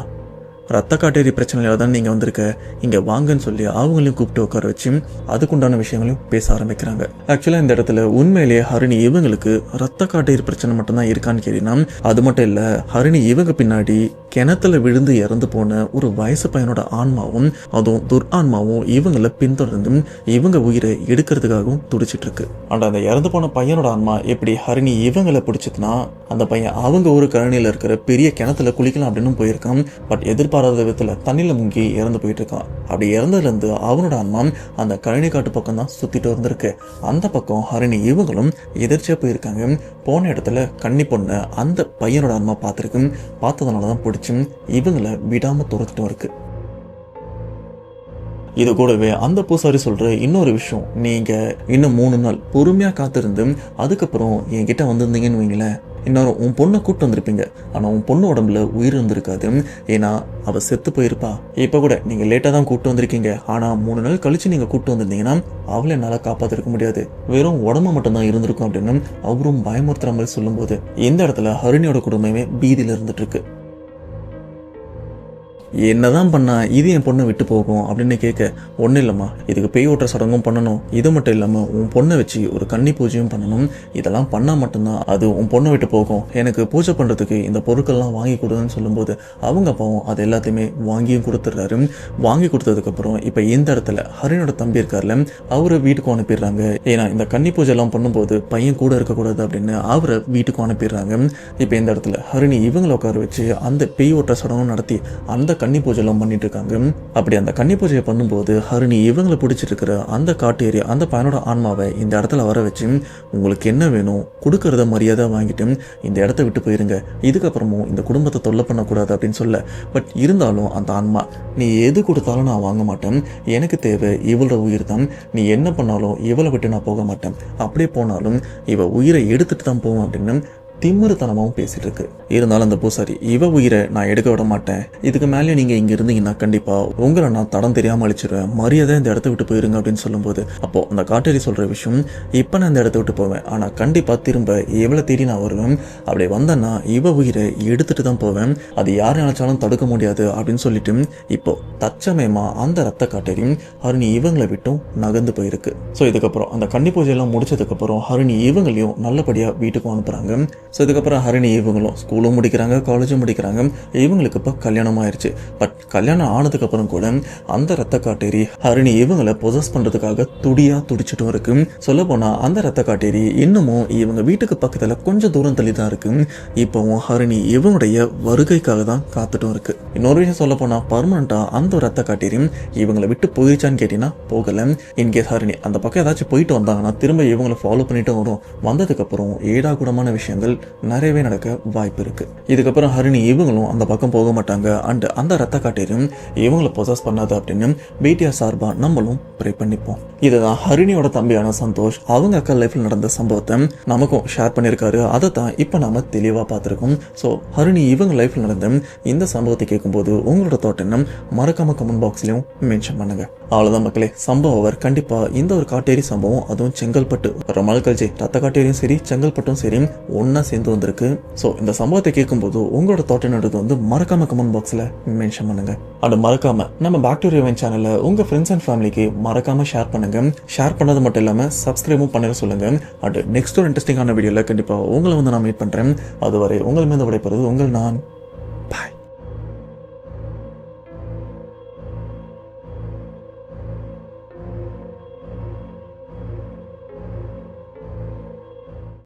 ரத்த காட்டேரி பிரச்சனையில தான் நீங்க வந்திருக்க, இங்க வாங்கன்னு சொல்லி அவங்களையும் கூப்பிட்டு உட்கார வச்சு அதுக்குண்டான விஷயங்களையும் பேச ஆரம்பிக்கிறாங்க. ஆக்சுவலா இந்த இடத்துல உண்மையிலேயே ஹரிணி இவங்களுக்கு ரத்த காட்டேரி பிரச்சனை மட்டும்தான் இருக்கான்னு கேட்டீங்கன்னா அது மட்டும் இல்ல. ஹரிணி இவங்க பின்னாடி கிணத்துல விழுந்து இறந்து போன ஒரு வயசு பையனோட ஆன்மாவும் அதுவும் துர்ஆன்மாவும் இவங்களை பின்தொடர்ந்து இவங்க உயிரை எடுக்கிறதுக்காகவும் துடிச்சிட்டு இருக்கு. ஆனா அந்த இறந்து போன பையனோட ஆன்மா எப்படி ஹரிணி இவங்களை பிடிச்சதுன்னா அந்த பையன் அவங்க ஒரு கழனியில இருக்கிற பெரிய கிணத்துல குளிக்கலாம் அப்படின்னு போயிருக்கான். பட் எதிர்பாராத விதத்துல தண்ணியில முங்கி இறந்து போயிட்டு இருக்கான். அப்படி இறந்ததுல இருந்து அவனோட ஆன்மா அந்த கழனி காட்டு பக்கம் தான் சுத்திட்டு வந்திருக்கு. அந்த பக்கம் ஹரிணி இவங்களும் எதிர்ச்சியா போயிருக்காங்க. போன இடத்துல கன்னி பொண்ணு அந்த பையனோட ஆன்மா பார்த்துருக்கு. பார்த்ததுனாலதான் பிடிச்சி இவங்களை விடாம துரத்துட்டு இருக்கு. இது கூடவே அந்த பூசாரி சொல்ற இன்னொரு விஷயம், நீங்க இன்னும் 3 நாள் பொறுமையா காத்திருந்து அதுக்கப்புறம் என்கிட்ட வந்திருந்தீங்கன்னு வைங்களேன், இன்னொரு உன் பொண்ணை கூப்பிட்டு வந்திருப்பீங்க. ஆனா உன் பொண்ணு உடம்புல உயிர் இருந்திருக்காது. ஏன்னா அவ செத்து போயிருப்பா. இப்ப கூட நீங்க லேட்டா தான் கூப்பிட்டு வந்திருக்கீங்க. ஆனா 3 நாள் கழிச்சு நீங்க கூப்பிட்டு வந்திருந்தீங்கன்னா அவளை என்னால காப்பாத்திருக்க முடியாது, வெறும் உடம்பு மட்டும் தான் இருந்திருக்கும் அப்படின்னு அவரும் பயமுறுத்துற மாதிரி சொல்லும் போது இந்த இடத்துல ஹரிணியோட குடும்பமே பீதியில இருந்துட்டு இருக்கு. என்னதான் பண்ணா இது என் பொண்ணை விட்டு போகும் அப்படின்னு கேட்க, ஒன்றும் இல்லைம்மா, இதுக்கு பேய் ஓட்டுற சடங்கும் பண்ணணும், இது மட்டும் இல்லாமல் உன் பொண்ணை வச்சு ஒரு கன்னி பூஜையும் பண்ணணும், இதெல்லாம் பண்ணால் மட்டும்தான் அது உன் பொண்ணை விட்டு போகும், எனக்கு பூஜை பண்ணுறதுக்கு இந்த பொருட்கள்லாம் வாங்கி கொடுன்னு சொல்லும்போது அவங்க அப்பாவும் அது எல்லாத்தையுமே வாங்கியும் கொடுத்துட்றாரு. வாங்கி கொடுத்ததுக்கப்புறம் இப்போ இந்த இடத்துல ஹரிணோட தம்பி இருக்கார்ல அவரை வீட்டுக்கு அனுப்பிடுறாங்க. ஏன்னா இந்த கன்னி பூஜை எல்லாம் பண்ணும்போது பையன் கூட இருக்கக்கூடாது அப்படின்னு அவரை வீட்டுக்கு அனுப்பிடுறாங்க. இப்போ இந்த இடத்துல ஹரிணி இவங்களை உட்கார வச்சு அந்த பேய் ஓட்டுற சடங்கும் நடத்தி அந்த கன்னி பூஜை எல்லாம் பண்ணிட்டு இருக்காங்க. அப்படி அந்த கன்னி பூஜையை பண்ணும்போது ஹரிணி இவங்களை பிடிச்சிட்டு இருக்கிற அந்த காட்டு ஏரியா அந்த பையனோட ஆன்மாவை இந்த இடத்துல வர வச்சு உங்களுக்கு என்ன வேணும் கொடுக்கறத மரியாதை வாங்கிட்டு இந்த இடத்த விட்டு போயிருங்க, இதுக்கப்புறமும் இந்த குடும்பத்தை தொல்லை பண்ணக்கூடாது அப்படின்னு சொல்ல. பட் இருந்தாலும் அந்த ஆன்மா நீ எது கொடுத்தாலும் நான் வாங்க மாட்டேன், எனக்கு தேவை இவளோட உயிர் தான், நீ என்ன பண்ணாலும் இவளை விட்டு நான் போக மாட்டேன், அப்படியே போனாலும் இவ உயிரை எடுத்துட்டு தான் போவேன் அப்படின்னு திமிருத்தனமாகவும் பேசிட்டு இருக்கு. இருந்தாலும் அந்த பூசாரி இவ உயிரை நான் எடுக்க விட மாட்டேன், இதுக்கு மேலே நீங்க இங்க இருந்தீங்கன்னா கண்டிப்பா உங்களை நான் தடம் தெரியாம அழிச்சிருவேன், மரியாதை இந்த இடத்த விட்டு போயிருங்க அப்படின்னு சொல்லும்போது அப்போ அந்த காட்டேரி சொல்ற விஷயம், இப்ப நான் இந்த இடத்த விட்டு போவேன், ஆனா கண்டிப்பா திரும்ப இவளை தேடி நான் வருவேன், அப்படி வந்தேன்னா இவ உயிரை எடுத்துட்டு தான் போவேன், அது யார் நினைச்சாலும் தடுக்க முடியாது அப்படின்னு சொல்லிட்டு இப்போ தற்சமயமா அந்த ரத்த காட்டேரி ஹரிணி இவங்களை விட்டும் நகர்ந்து போயிருக்கு. ஸோ இதுக்கப்புறம் அந்த கன்னி பூஜை எல்லாம் முடிச்சதுக்கு அப்புறம் ஹரிணி இவங்களையும் நல்லபடியா வீட்டுக்கு அனுப்புறாங்க. ஸோ இதுக்கப்புறம் ஹரிணி இவங்களும் ஸ்கூலும் முடிக்கிறாங்க, காலேஜும் முடிக்கிறாங்க. இவங்களுக்கு இப்போ கல்யாணம் ஆயிடுச்சு. பட் கல்யாணம் ஆனதுக்கு அப்புறம் கூட அந்த ரத்த காட்டேரி ஹரிணி இவங்களை பொசஸ் பண்றதுக்காக துடிச்சிட்டும் இருக்கு. சொல்ல போனா அந்த ரத்த காட்டேரி இன்னமும் இவங்க வீட்டுக்கு பக்கத்துல கொஞ்சம் தூரம் தள்ளி தான் இருக்கு. இப்பவும் ஹரிணி இவங்களுடைய வருகைக்காக தான் காத்துட்டும் இருக்கு. இன்னொரு விஷயம் சொல்ல போனா பர்மனண்டா அந்த ரத்த காட்டேரி இவங்களை விட்டு போயிடுச்சான்னு கேட்டீங்கன்னா போகல. இன்கேஸ் ஹரிணி அந்த பக்கம் ஏதாச்சும் போயிட்டு வந்தாங்கன்னா திரும்ப இவங்களை ஃபாலோ பண்ணிட்டு வரும். வந்ததுக்கு அப்புறம் ஏடாகூடமான விஷயங்கள் நிறையவே நடக்க வாய்ப்பு இருக்கு. இதுக்கப்புறம் ஹரிணி இவங்களும் அந்த பக்கம் போக மாட்டாங்க. அண்ட் அந்த ரத்த காட்டேரியும் இவங்களை பொசஸ் பண்ணாது அப்படின்னு பிடிஆர் சார்பா நம்மளும் ப்ரே பண்ணிப்போம். இதுதான் ஹரிணியோட தம்பியான சந்தோஷ் அவங்க அக்கா லைஃப்ல நடந்த சம்பவத்தை நமக்கும் ஷேர் பண்ணியிருக்காரு. அதை தான் இப்போ நாம தெளிவா பார்த்துருக்கோம். ஸோ ஹரிணி இவங்க லைஃப்ல நடந்த இந்த சம்பவத்தை கேட்கும்போது உங்களோட தாட் என்ன மறக்காம கமெண்ட் பாக்ஸ்லயும் மென்ஷன் பண்ணுங்க. அவ்வளவுதான் மக்களே, சம்பவம் கண்டிப்பா இந்த ஒரு காட்டேரி சம்பவம், அதுவும் செங்கல்பட்டு ரொம்ப நாள் கழிச்சு ரத்த காட்டேரியும் சரி செங்கல்பட்டும் சரி ஒன்னா சேர்ந்து வந்திருக்கு. ஸோ இந்த சம்பவத்தை கேட்கும்போது உங்களோட தாட் என்னது வந்து மறக்காம கமெண்ட் பாக்ஸ்ல மென்ஷன் பண்ணுங்க. அது மறக்காம நம்ம பேக் டு ரிவைன் சேனல்ல உங்க ஃப்ரெண்ட்ஸ் அண்ட் ஃபேமிலிக்கு மறக்காம ஷேர் பண்ணுங்க. ஷேர் பண்ணது மட்டும் இல்லாம சப்ஸ்கிரைபும் பண்ண சொல்லுங்க. அண்ட் நெக்ஸ்ட் ஒரு இன்ட்ரெஸ்டிங்கான வீடியோல கண்டிப்பா உங்களை வந்து நான் மீட் பண்றேன். அதுவரை உங்கள் மீது விடைபெறுவது உங்கள் நான். பாய்.